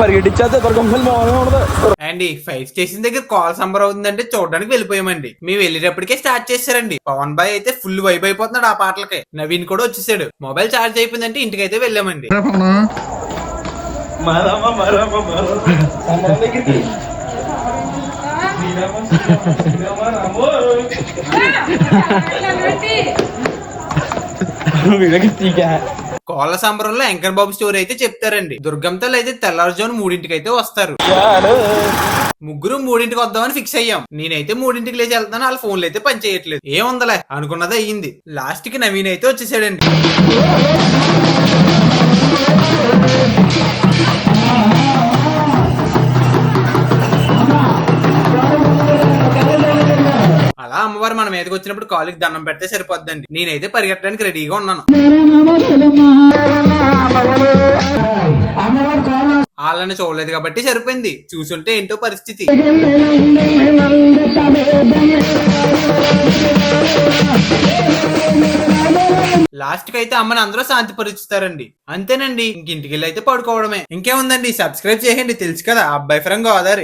పరిగెట్టించేస్తే అండి fire station దగ్గర call సంబర్ అవుతుందంటే చూడడానికి వెళ్ళిపోయామండి. మేము వెళ్ళేటప్పటికే స్టార్ట్ చేశారండి. పవన్ బాయ్ అయితే ఫుల్ వైబ్ అయిపోతున్నాడు ఆ పాటలకి. నవీన్ కూడా వచ్చేసాడు. మొబైల్ ఛార్జ్ అయిపోయిందంటే ఇంటికైతే వెళ్ళామండి. కోళ్ల సంబరంలో వెంకట్ బాబు స్టోరీ అయితే చెప్తారండి. దుర్గంతలు అయితే తెల్లారుజామున 3ంటికి అయితే వస్తారు. ముగ్గురు 3ంటికి వద్దామని ఫిక్స్ అయ్యాం. నేనైతే 3ంటికి లేచి వెళ్తాను. వాళ్ళ ఫోన్లు అయితే పని చేయట్లేదు. ఏముందలే అనుకున్నది అయ్యింది. లాస్ట్ కి నవీన్ అయితే వచ్చేసాడండి. అలా అమ్మవారు మన మీదకి వచ్చినప్పుడు కాలుకి దండం పెడితే సరిపోద్దండి. నేనైతే పరిగెట్టడానికి రెడీగా ఉన్నాను. వాళ్ళని చూడలేదు కాబట్టి సరిపోయింది. చూసుంటే ఏంటో పరిస్థితి. లాస్ట్ కి అయితే అమ్మని అందరూ శాంతి పరుచుతారండి. అంతేనండి. ఇంటికి వెళ్ళి అయితే పడుకోవడమే. ఇంకేముందండి, సబ్స్క్రైబ్ చేయండి. తెలుసు కదా, అబ్బాయి ఫ్రం గోదావరి.